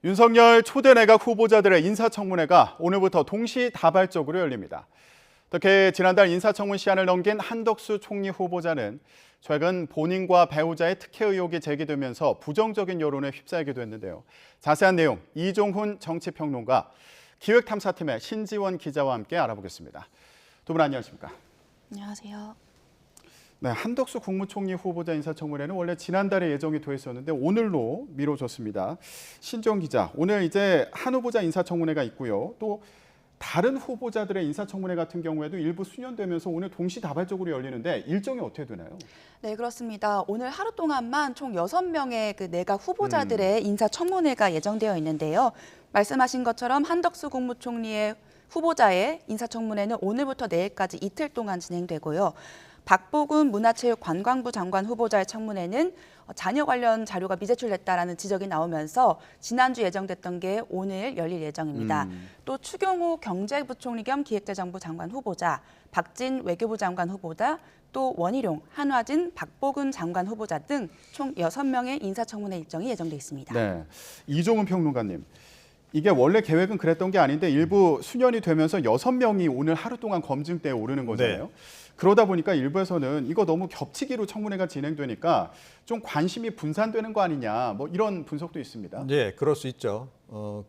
윤석열 초대 내각 후보자들의 인사청문회가 오늘부터 동시다발적으로 열립니다. 특히 지난달 인사청문 시한을 넘긴 한덕수 총리 후보자는 최근 본인과 배우자의 특혜 의혹이 제기되면서 부정적인 여론에 휩싸이기도 했는데요. 자세한 내용 이종훈 정치평론가, 기획탐사팀의 신지원 기자와 함께 알아보겠습니다. 두 분 안녕하십니까? 안녕하세요. 네, 한덕수 국무총리 후보자 인사청문회는 원래 지난달에 예정이 돼 있었는데 오늘로 미뤄졌습니다. 신지원 기자, 오늘 이제 한 후보자 인사청문회가 있고요. 또 다른 후보자들의 인사청문회 같은 경우에도 일부 수년되면서 오늘 동시다발적으로 열리는데 일정이 어떻게 되나요? 네, 그렇습니다. 오늘 하루 동안만 총 6명의 내각 후보자들의 인사청문회가 예정되어 있는데요. 말씀하신 것처럼 한덕수 국무총리의 후보자의 인사청문회는 오늘부터 내일까지 이틀 동안 진행되고요. 박보근 문화체육관광부 장관 후보자의 청문회는 자녀 관련 자료가 미제출됐다라는 지적이 나오면서 지난주 예정됐던 게 오늘 열릴 예정입니다. 또 추경호 경제부총리 겸 기획재정부 장관 후보자, 박진 외교부 장관 후보자, 또 원희룡, 한화진, 박보근 장관 후보자 등 총 6명의 인사청문회 일정이 예정돼 있습니다. 네, 이종훈 평론가님. 이게 원래 계획은 그랬던 게 아닌데 일부 수년이 되면서 6명이 오늘 하루 동안 검증대에 오르는 거잖아요. 네. 그러다 보니까 일부에서는 이거 너무 겹치기로 청문회가 진행되니까 좀 관심이 분산되는 거 아니냐, 뭐 이런 분석도 있습니다. 네, 그럴 수 있죠.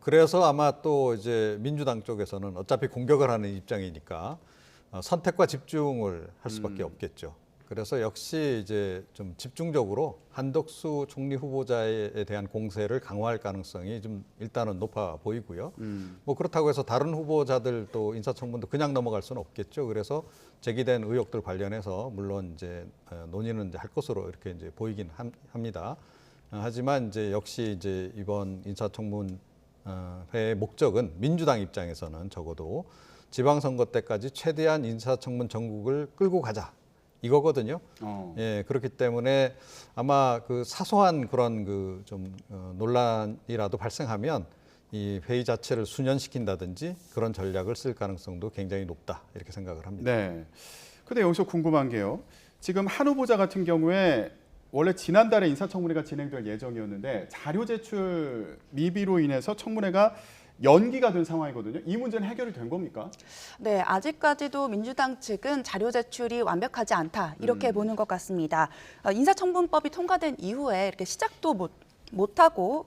그래서 아마 또 이제 민주당 쪽에서는 어차피 공격을 하는 입장이니까 선택과 집중을 할 수밖에 없겠죠. 그래서 역시 이제 좀 집중적으로 한덕수 총리 후보자에 대한 공세를 강화할 가능성이 좀 일단은 높아 보이고요. 뭐 그렇다고 해서 다른 후보자들도 인사청문도 그냥 넘어갈 수는 없겠죠. 그래서 제기된 의혹들 관련해서 물론 이제 논의는 이제 할 것으로 이렇게 이제 보이긴 합니다. 하지만 이제 역시 이제 이번 인사청문회의 목적은 민주당 입장에서는 적어도 지방선거 때까지 최대한 인사청문 전국을 끌고 가자. 이거거든요. 예, 그렇기 때문에 아마 그 사소한 그런 그 좀 논란이라도 발생하면 이 회의 자체를 수년시킨다든지 그런 전략을 쓸 가능성도 굉장히 높다 이렇게 생각을 합니다. 네. 근데 여기서 궁금한 게요. 지금 한 후보자 같은 경우에 원래 지난달에 인사청문회가 진행될 예정이었는데 자료 제출 미비로 인해서 청문회가 연기가 된 상황이거든요. 이 문제는 해결이 된 겁니까? 네, 아직까지도 민주당 측은 자료 제출이 완벽하지 않다 이렇게 보는 것 같습니다. 인사청문법이 통과된 이후에 이렇게 시작도 못하고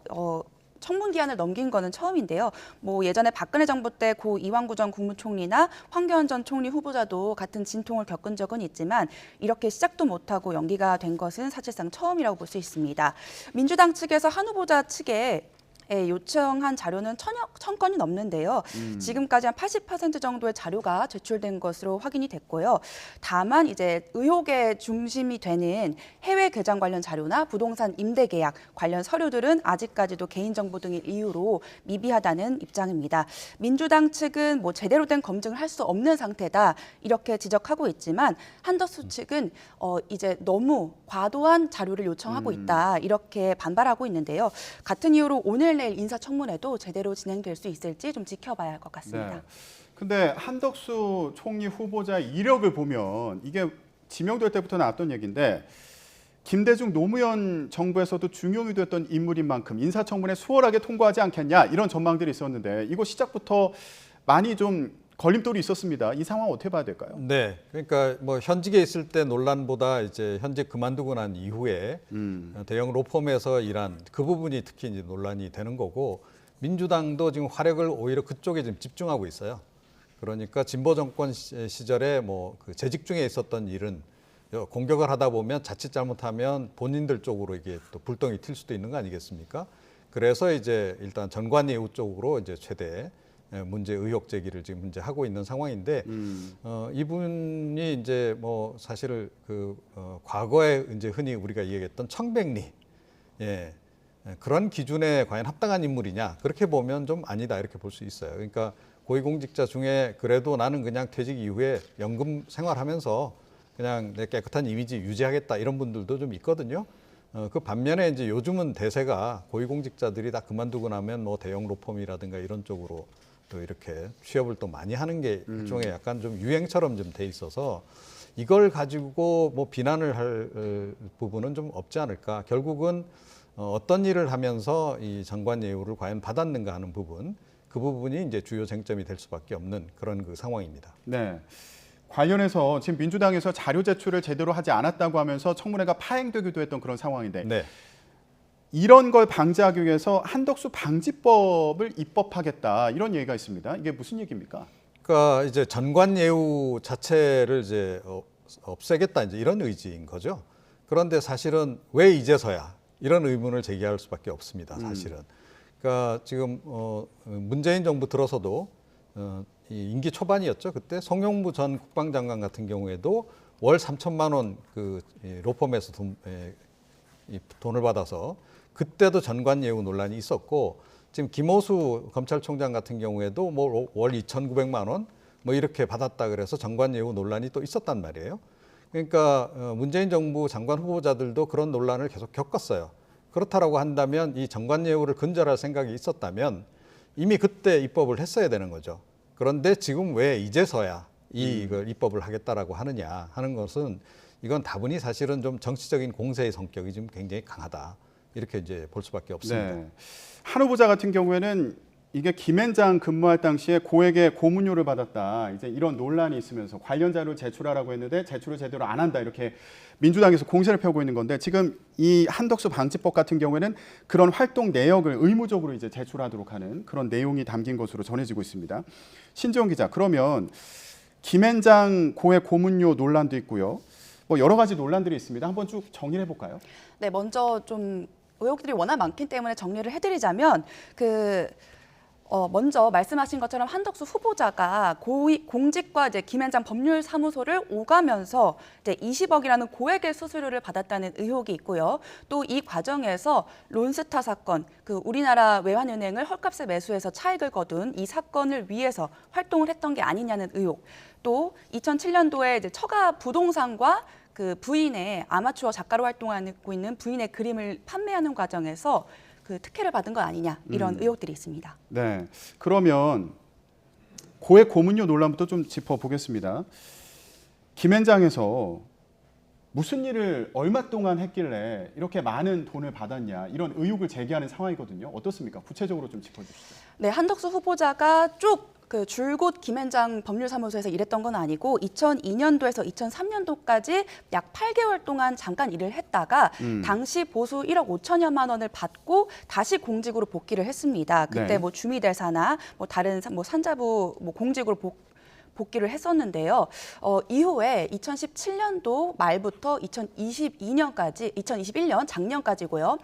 청문 기한을 넘긴 거는 처음인데요. 뭐 예전에 박근혜 정부 때 고 이완구 전 국무총리나 황교안 전 총리 후보자도 같은 진통을 겪은 적은 있지만 이렇게 시작도 못하고 연기가 된 것은 사실상 처음이라고 볼 수 있습니다. 민주당 측에서 한 후보자 측에 요청한 자료는 1,000건이 넘는데요. 지금까지 한 80% 정도의 자료가 제출된 것으로 확인이 됐고요. 다만 이제 의혹의 중심이 되는 해외 개장 관련 자료나 부동산 임대 계약 관련 서류들은 아직까지도 개인정보 등의 이유로 미비하다는 입장입니다. 민주당 측은 뭐 제대로 된 검증을 할 수 없는 상태다 이렇게 지적하고 있지만 한덕수 측은 이제 너무 과도한 자료를 요청하고 있다 이렇게 반발하고 있는데요. 같은 이유로 오늘 내일 인사청문회도 제대로 진행될 수 있을지 좀 지켜봐야 할 것 같습니다. 네. 근데 한덕수 총리 후보자 이력을 보면 이게 지명될 때부터 나왔던 얘기인데 김대중 노무현 정부에서도 중용이 됐던 인물인 만큼 인사청문회 수월하게 통과하지 않겠냐 이런 전망들이 있었는데 이거 시작부터 많이 좀 걸림돌이 있었습니다. 이 상황 어떻게 봐야 될까요? 네, 그러니까 뭐 현직에 있을 때 논란보다 이제 현직 그만두고 난 이후에 대형 로펌에서 일한 그 부분이 특히 이제 논란이 되는 거고 민주당도 지금 화력을 오히려 그쪽에 좀 집중하고 있어요. 그러니까 진보 정권 시절에 뭐 그 재직 중에 있었던 일은 공격을 하다 보면 자칫 잘못하면 본인들 쪽으로 이게 또 불똥이 튈 수도 있는 거 아니겠습니까? 그래서 이제 일단 전관예우 쪽으로 이제 최대 문제 의혹 제기를 지금 문제 하고 있는 상황인데 이분이 이제 뭐 사실 과거에 이제 흔히 우리가 얘기했던 청백리 그런 기준에 과연 합당한 인물이냐 그렇게 보면 좀 아니다 이렇게 볼 수 있어요. 그러니까 고위공직자 중에 그래도 나는 그냥 퇴직 이후에 연금 생활하면서 그냥 내 깨끗한 이미지 유지하겠다 이런 분들도 좀 있거든요. 그 반면에 이제 요즘은 대세가 고위공직자들이 다 그만두고 나면 뭐 대형 로펌이라든가 이런 쪽으로 또 이렇게 취업을 또 많이 하는 게 일종의 약간 좀 유행처럼 좀 돼 있어서 이걸 가지고 뭐 비난을 할 부분은 좀 없지 않을까. 결국은 어떤 일을 하면서 이 정관 예우를 과연 받았는가 하는 부분, 그 부분이 이제 주요 쟁점이 될 수밖에 없는 그런 그 상황입니다. 네. 관련해서 지금 민주당에서 자료 제출을 제대로 하지 않았다고 하면서 청문회가 파행되기도 했던 그런 상황인데 네. 이런 걸 방지하기 위해서 한덕수 방지법을 입법하겠다 이런 얘기가 있습니다. 이게 무슨 얘기입니까? 그러니까 이제 전관 예우 자체를 이제 없애겠다 이제 이런 의지인 거죠. 그런데 사실은 왜 이제서야 이런 의문을 제기할 수밖에 없습니다. 사실은. 그러니까 지금 문재인 정부 들어서도 이 임기 초반이었죠. 그때 송영무 전 국방장관 같은 경우에도 월 3천만 원 그 로펌에서 돈을 받아서 그때도 전관 예우 논란이 있었고 지금 김호수 검찰총장 같은 경우에도 뭐 월 2,900만 원 뭐 이렇게 받았다 그래서 전관 예우 논란이 또 있었단 말이에요. 그러니까 문재인 정부 장관 후보자들도 그런 논란을 계속 겪었어요. 그렇다라고 한다면 이 전관 예우를 근절할 생각이 있었다면 이미 그때 입법을 했어야 되는 거죠. 그런데 지금 왜 이제서야 이걸 입법을 하겠다라고 하느냐 하는 것은 이건 다분히 사실은 좀 정치적인 공세의 성격이 좀 굉장히 강하다. 이렇게 이제 볼 수밖에 없습니다. 네. 한 후보자 같은 경우에는 이게 김앤장 근무할 당시에 고액의 고문료를 받았다. 이제 이런 논란이 있으면서 관련 자료를 제출하라고 했는데 제출을 제대로 안 한다. 이렇게 민주당에서 공세를 펴고 있는 건데 지금 이 한덕수 방지법 같은 경우에는 그런 활동 내역을 의무적으로 이제 제출하도록 하는 그런 내용이 담긴 것으로 전해지고 있습니다. 신지영 기자, 그러면 김앤장 고액 고문료 논란도 있고요. 뭐 여러 가지 논란들이 있습니다. 한번 쭉 정리를 해볼까요? 네, 먼저 좀 의혹들이 워낙 많기 때문에 정리를 해드리자면 먼저 말씀하신 것처럼 한덕수 후보자가 공직과 이제 김앤장 법률사무소를 오가면서 이제 20억이라는 고액의 수수료를 받았다는 의혹이 있고요. 또 이 과정에서 론스타 사건, 그 우리나라 외환은행을 헐값에 매수해서 차익을 거둔 이 사건을 위해서 활동을 했던 게 아니냐는 의혹. 또 2007년도에 이제 처가 부동산과 그 부인의 아마추어 작가로 활동하고 있는 부인의 그림을 판매하는 과정에서 그 특혜를 받은 것 아니냐 이런 의혹들이 있습니다. 네, 그러면 고액 고문료 논란부터 좀 짚어보겠습니다. 김앤장에서 무슨 일을 얼마 동안 했길래 이렇게 많은 돈을 받았냐 이런 의혹을 제기하는 상황이거든요. 어떻습니까? 구체적으로 좀 짚어주시죠. 네, 한덕수 후보자가 쭉 그 줄곧 김앤장 법률사무소에서 일했던 건 아니고 2002년도에서 2003년도까지 약 8개월 동안 잠깐 일을 했다가 당시 보수 1억 5천여만 원을 받고 다시 공직으로 복귀를 했습니다. 그때 네. 뭐 주미대사나 뭐 다른 뭐 산자부 뭐 공직으로 복귀를 했었는데요. 이후에 2017년도 말부터 2021년 작년까지고요.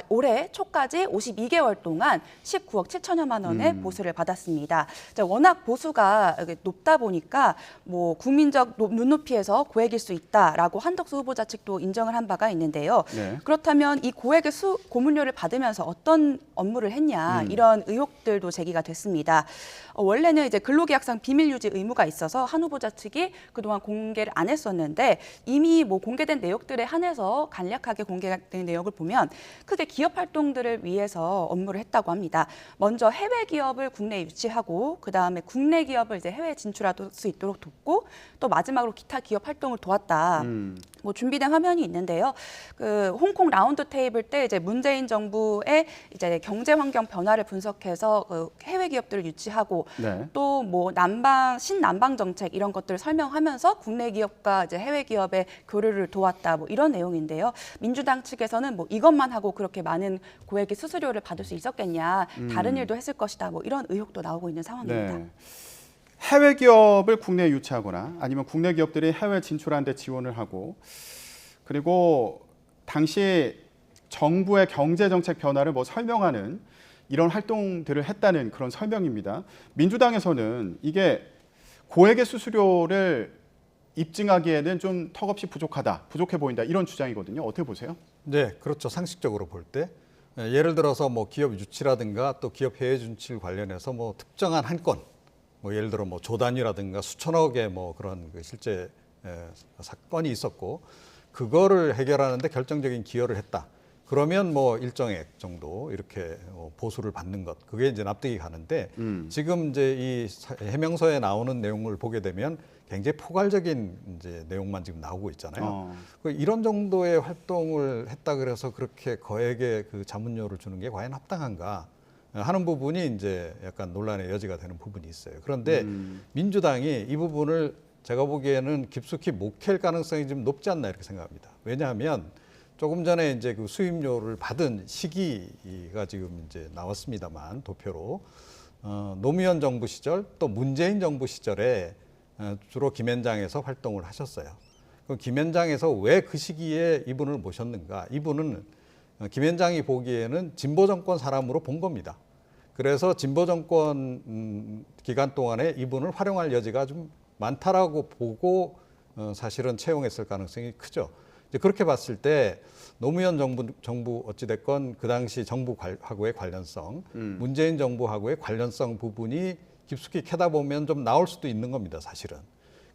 올해 초까지 52개월 동안 19억 7천여만 원의 보수를 받았습니다. 워낙 보수가 높다 보니까 뭐 국민적 눈높이에서 고액일 수 있다라고 한덕수 후보자 측도 인정을 한 바가 있는데요. 네. 그렇다면 이 고액의 고문료를 받으면서 어떤 업무를 했냐 이런 의혹들도 제기가 됐습니다. 원래는 이제 근로계약상 비밀 유지 의무가 있어서 한 후보자 측이 그동안 공개를 안 했었는데 이미 뭐 공개된 내역들에 한해서 간략하게 공개된 내역을 보면 크게 기업 활동들을 위해서 업무를 했다고 합니다. 먼저 해외 기업을 국내에 유치하고 그다음에 국내 기업을 이제 해외에 진출할 수 있도록 돕고 또 마지막으로 기타 기업 활동을 도왔다. 뭐 준비된 화면이 있는데요. 그 홍콩 라운드 테이블 때 이제 문재인 정부의 이제 경제 환경 변화를 분석해서 그 해외 기업들을 유치하고 네. 또 뭐 신남방 정책 이런 것들을 설명하면서 국내 기업과 이제 해외 기업의 교류를 도왔다. 뭐 이런 내용인데요. 민주당 측에서는 뭐 이것만 하고 그렇게 많은 고액의 수수료를 받을 수 있었겠냐. 다른 일도 했을 것이다. 뭐 이런 의혹도 나오고 있는 상황입니다. 네. 해외 기업을 국내에 유치하거나 아니면 국내 기업들이 해외 진출하는 데 지원을 하고 그리고 당시 정부의 경제 정책 변화를 뭐 설명하는 이런 활동들을 했다는 그런 설명입니다. 민주당에서는 이게 고액의 수수료를 입증하기에는 좀 턱없이 부족해 보인다 이런 주장이거든요. 어떻게 보세요? 네, 그렇죠. 상식적으로 볼 때. 예를 들어서 뭐 기업 유치라든가 또 기업 해외 진출 관련해서 뭐 특정한 한 건, 뭐 예를 들어 뭐 조 단위라든가 수천억의 뭐 그런 그 실제 사건이 있었고 그거를 해결하는데 결정적인 기여를 했다. 그러면 뭐 일정액 정도 이렇게 보수를 받는 것, 그게 이제 납득이 가는데 지금 이제 이 해명서에 나오는 내용을 보게 되면 굉장히 포괄적인 이제 내용만 지금 나오고 있잖아요. 이런 정도의 활동을 했다 그래서 그렇게 거액의 그 자문료를 주는 게 과연 합당한가 하는 부분이 이제 약간 논란의 여지가 되는 부분이 있어요. 그런데 민주당이 이 부분을 제가 보기에는 깊숙이 못 캘 가능성이 좀 높지 않나 이렇게 생각합니다. 왜냐하면 조금 전에 이제 그 수임료를 받은 시기가 지금 이제 나왔습니다만 도표로 노무현 정부 시절 또 문재인 정부 시절에 주로 김현장에서 활동을 하셨어요. 그럼 김현장에서 왜 그 시기에 이분을 모셨는가? 이분은 김현장이 보기에는 진보 정권 사람으로 본 겁니다. 그래서 진보 정권 기간 동안에 이분을 활용할 여지가 좀 많다라고 보고 사실은 채용했을 가능성이 크죠. 이제 그렇게 봤을 때 노무현 정부 어찌됐건 그 당시 정부하고의 관련성, 문재인 정부하고의 관련성 부분이 깊숙이 캐다 보면 좀 나올 수도 있는 겁니다, 사실은.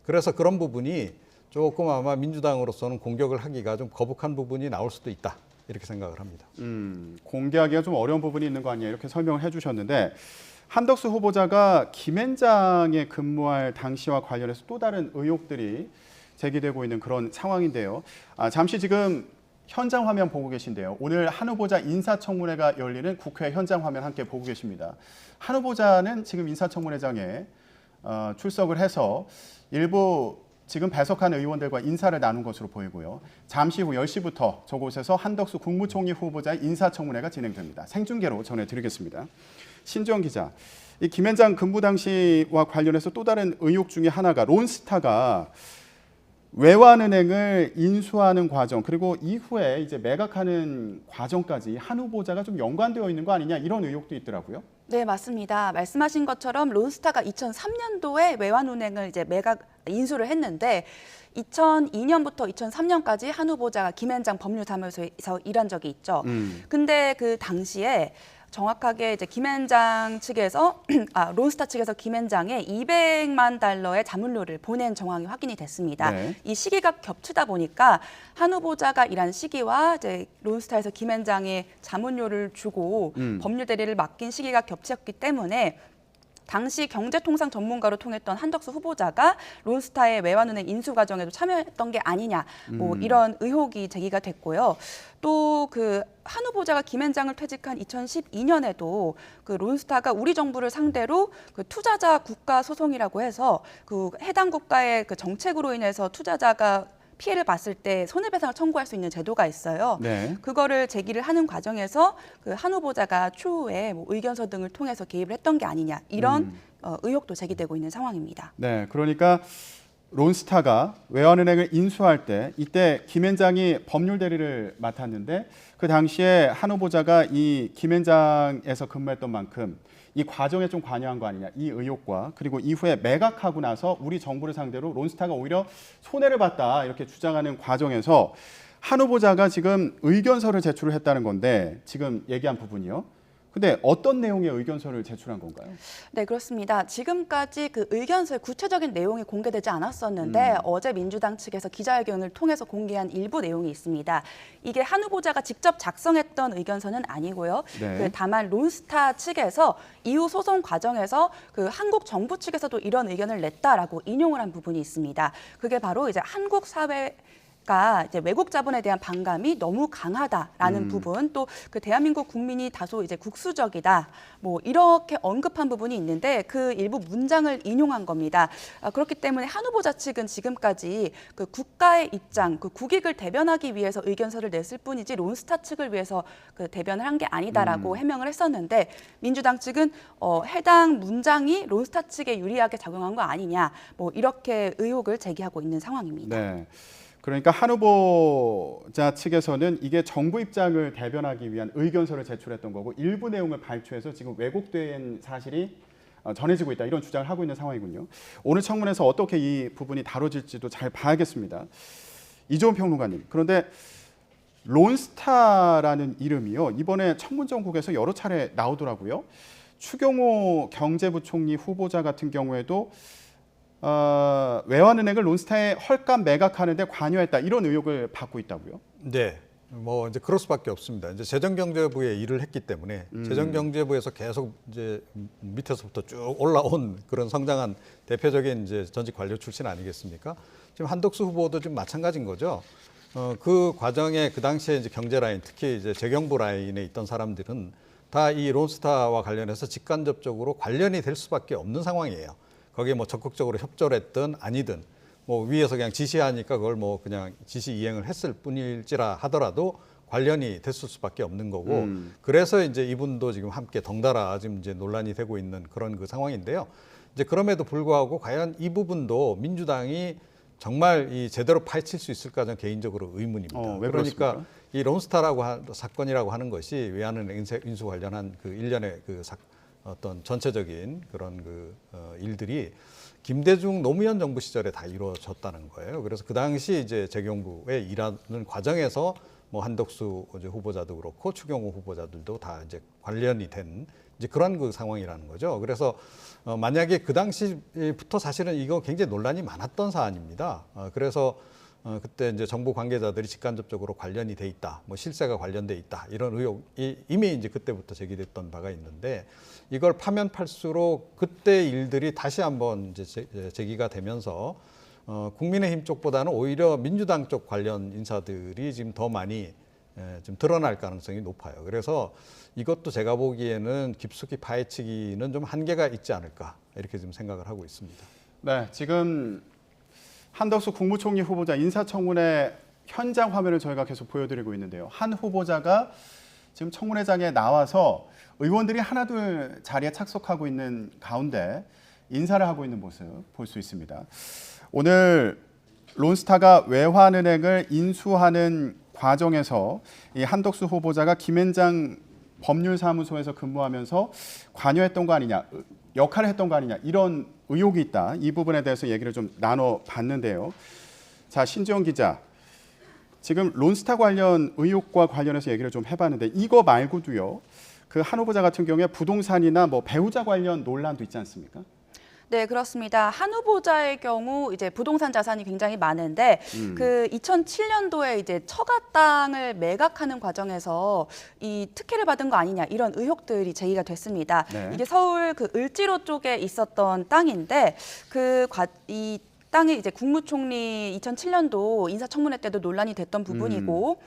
그래서 그런 부분이 조금 아마 민주당으로서는 공격을 하기가 좀 거북한 부분이 나올 수도 있다, 이렇게 생각을 합니다. 공개하기가 좀 어려운 부분이 있는 거 아니에요? 이렇게 설명을 해주셨는데 한덕수 후보자가 김현장에 근무할 당시와 관련해서 또 다른 의혹들이 제기되고 있는 그런 상황인데요. 잠시 지금 현장 화면 보고 계신데요. 오늘 한 후보자 인사청문회가 열리는 국회 현장 화면 함께 보고 계십니다. 한 후보자는 지금 인사청문회장에 출석을 해서 일부 지금 배석한 의원들과 인사를 나눈 것으로 보이고요. 잠시 후 10시부터 저곳에서 한덕수 국무총리 후보자의 인사청문회가 진행됩니다. 생중계로 전해드리겠습니다. 신주영 기자, 이 김현장 근무 당시와 관련해서 또 다른 의혹 중에 하나가 론스타가 외환은행을 인수하는 과정 그리고 이후에 이제 매각하는 과정까지 한 후보자가 좀 연관되어 있는 거 아니냐 이런 의혹도 있더라고요. 네, 맞습니다. 말씀하신 것처럼 론스타가 2003년도에 외환은행을 이제 인수를 했는데 2002년부터 2003년까지 한 후보자가 김현장 법률사무소에서 일한 적이 있죠. 근데 그 당시에 정확하게 이제 김현장 측에서 론스타 측에서 김현장에 $200만 달러의 자문료를 보낸 정황이 확인이 됐습니다. 네. 이 시기가 겹치다 보니까 한 후보자가 일한 시기와 이제 론스타에서 김현장에 자문료를 주고 법률 대리를 맡긴 시기가 겹쳤기 때문에 당시 경제통상 전문가로 통했던 한덕수 후보자가 론스타의 외환은행 인수 과정에도 참여했던 게 아니냐, 뭐 이런 의혹이 제기가 됐고요. 또 그 한 후보자가 김현장을 퇴직한 2012년에도 그 론스타가 우리 정부를 상대로 그 투자자 국가 소송이라고 해서 그 해당 국가의 그 정책으로 인해서 투자자가 피해를 봤을 때 손해배상을 청구할 수 있는 제도가 있어요. 네. 그거를 제기를 하는 과정에서 그 한 후보자가 추후에 뭐 의견서 등을 통해서 개입을 했던 게 아니냐 이런 의혹도 제기되고 있는 상황입니다. 네, 그러니까 론스타가 외환은행을 인수할 때 이때 김현장이 법률 대리를 맡았는데 그 당시에 한 후보자가 이 김현장에서 근무했던 만큼 이 과정에 좀 관여한 거 아니냐 이 의혹과 그리고 이후에 매각하고 나서 우리 정부를 상대로 론스타가 오히려 손해를 봤다 이렇게 주장하는 과정에서 한 후보자가 지금 의견서를 제출을 했다는 건데 지금 얘기한 부분이요. 근데 어떤 내용의 의견서를 제출한 건가요? 네, 그렇습니다. 지금까지 그 의견서의 구체적인 내용이 공개되지 않았었는데 어제 민주당 측에서 기자회견을 통해서 공개한 일부 내용이 있습니다. 이게 한 후보자가 직접 작성했던 의견서는 아니고요. 네. 그 다만 론스타 측에서 이후 소송 과정에서 그 한국 정부 측에서도 이런 의견을 냈다라고 인용을 한 부분이 있습니다. 그게 바로 이제 한국 사회 가 이제 외국 자본에 대한 반감이 너무 강하다라는 부분, 또 그 대한민국 국민이 다소 이제 국수적이다, 뭐 이렇게 언급한 부분이 있는데 그 일부 문장을 인용한 겁니다. 그렇기 때문에 한 후보자 측은 지금까지 그 국가의 입장, 그 국익을 대변하기 위해서 의견서를 냈을 뿐이지 론스타 측을 위해서 그 대변을 한 게 아니다라고 해명을 했었는데 민주당 측은 해당 문장이 론스타 측에 유리하게 작용한 거 아니냐, 뭐 이렇게 의혹을 제기하고 있는 상황입니다. 네. 그러니까 한 후보자 측에서는 이게 정부 입장을 대변하기 위한 의견서를 제출했던 거고 일부 내용을 발췌해서 지금 왜곡된 사실이 전해지고 있다 이런 주장을 하고 있는 상황이군요. 오늘 청문회에서 어떻게 이 부분이 다뤄질지도 잘 봐야겠습니다. 이종훈 평론가님, 그런데 론스타라는 이름이요 이번에 청문 정국에서 여러 차례 나오더라고요. 추경호 경제부총리 후보자 같은 경우에도 외환은행을 론스타에 헐값 매각하는 데 관여했다 이런 의혹을 받고 있다고요? 네. 뭐 이제 그럴 수밖에 없습니다. 이제 재정경제부에 일을 했기 때문에 재정경제부에서 계속 이제 밑에서부터 쭉 올라온 그런 성장한 대표적인 이제 전직 관료 출신 아니겠습니까? 지금 한덕수 후보도 좀 마찬가지인 거죠. 그 과정에 그 당시에 이제 경제 라인, 특히 이제 재경부 라인에 있던 사람들은 다 이 론스타와 관련해서 직간접적으로 관련이 될 수밖에 없는 상황이에요. 거기에 뭐 적극적으로 협조를 했든 아니든 뭐 위에서 그냥 지시하니까 그걸 뭐 그냥 지시 이행을 했을 뿐일지라 하더라도 관련이 됐을 수밖에 없는 거고 그래서 이제 이분도 지금 함께 덩달아 지금 이제 논란이 되고 있는 그런 그 상황인데요. 이제 그럼에도 불구하고 과연 이 부분도 민주당이 정말 이 제대로 파헤칠 수 있을까 저는 개인적으로 의문입니다. 왜 그러니까 그렇습니까? 이 론스타라고 사건이라고 하는 것이 외환은 인수 관련한 그 일련의 그 어떤 전체적인 그런 그 일들이 김대중 노무현 정부 시절에 다 이루어졌다는 거예요. 그래서 그 당시 이제 재경부에 일하는 과정에서 뭐 한덕수 후보자도 그렇고 추경호 후보자들도 다 이제 관련이 된 이제 그런 그 상황이라는 거죠. 그래서 만약에 그 당시부터 사실은 이거 굉장히 논란이 많았던 사안입니다. 그래서 그때 이제 정부 관계자들이 직간접적으로 관련이 돼 있다, 뭐 실세가 관련돼 있다 이런 의혹이 이미 이제 그때부터 제기됐던 바가 있는데 이걸 파면 팔수록 그때 일들이 다시 한번 이제 제기가 되면서 국민의힘 쪽보다는 오히려 민주당 쪽 관련 인사들이 지금 더 많이 좀 드러날 가능성이 높아요. 그래서 이것도 제가 보기에는 깊숙이 파헤치기는 좀 한계가 있지 않을까 이렇게 좀 생각을 하고 있습니다. 네, 지금 한덕수 국무총리 후보자 인사청문회 현장 화면을 저희가 계속 보여드리고 있는데요. 한 후보자가 지금 청문회장에 나와서 의원들이 하나둘 자리에 착석하고 있는 가운데 인사를 하고 있는 모습 볼 수 있습니다. 오늘 론스타가 외환은행을 인수하는 과정에서 이 한덕수 후보자가 김앤장 법률사무소에서 근무하면서 관여했던 거 아니냐, 역할을 했던 거 아니냐 이런 의혹이 있다. 이 부분에 대해서 얘기를 좀 나눠봤는데요. 자, 신지영 기자. 지금 론스타 관련 의혹과 관련해서 얘기를 좀 해봤는데 이거 말고도요. 그 한 후보자 같은 경우에 부동산이나 뭐 배우자 관련 논란도 있지 않습니까? 네, 그렇습니다. 한 후보자의 경우 이제 부동산 자산이 굉장히 많은데 그 2007년도에 이제 처가 땅을 매각하는 과정에서 이 특혜를 받은 거 아니냐 이런 의혹들이 제기가 됐습니다. 네. 이게 서울 그 을지로 쪽에 있었던 땅인데 이 땅이 이제 국무총리 2007년도 인사청문회 때도 논란이 됐던 부분이고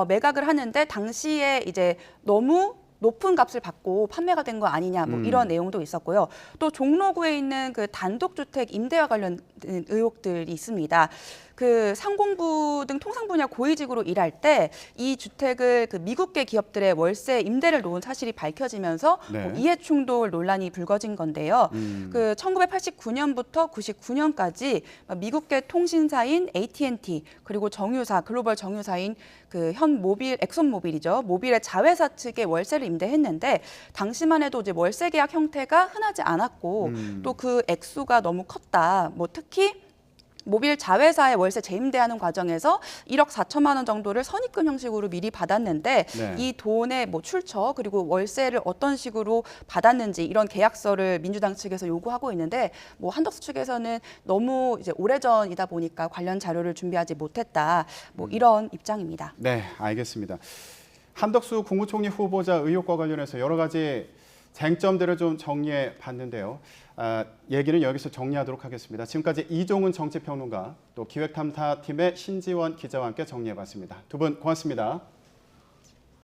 매각을 하는데 당시에 이제 너무 높은 값을 받고 판매가 된 거 아니냐 뭐 이런 내용도 있었고요. 또 종로구에 있는 그 단독주택 임대와 관련된 의혹들이 있습니다. 그 상공부 등 통상 분야 고위직으로 일할 때 이 주택을 그 미국계 기업들의 월세 임대를 놓은 사실이 밝혀지면서 네. 뭐 이해 충돌 논란이 불거진 건데요. 그 1989년부터 99년까지 미국계 통신사인 AT&T 그리고 정유사 글로벌 정유사인 그 현 모빌 엑손모빌이죠. 모빌의 자회사 측에 월세를 임대했는데 당시만 해도 이제 월세 계약 형태가 흔하지 않았고 또 그 액수가 너무 컸다. 뭐 특히 모빌 자회사의 월세 재임대하는 과정에서 1억 4천만 원 정도를 선입금 형식으로 미리 받았는데 네. 이 돈의 뭐 출처 그리고 월세를 어떤 식으로 받았는지 이런 계약서를 민주당 측에서 요구하고 있는데 뭐 한덕수 측에서는 너무 이제 오래전이다 보니까 관련 자료를 준비하지 못했다. 뭐 이런 입장입니다. 네, 알겠습니다. 한덕수 국무총리 후보자 의혹과 관련해서 여러 가지 쟁점들을 좀 정리해 봤는데요. 얘기는 여기서 정리하도록 하겠습니다. 지금까지 이종훈 정치평론가 또 기획탐사팀의 신지원 기자와 함께 정리해 봤습니다. 두 분 고맙습니다.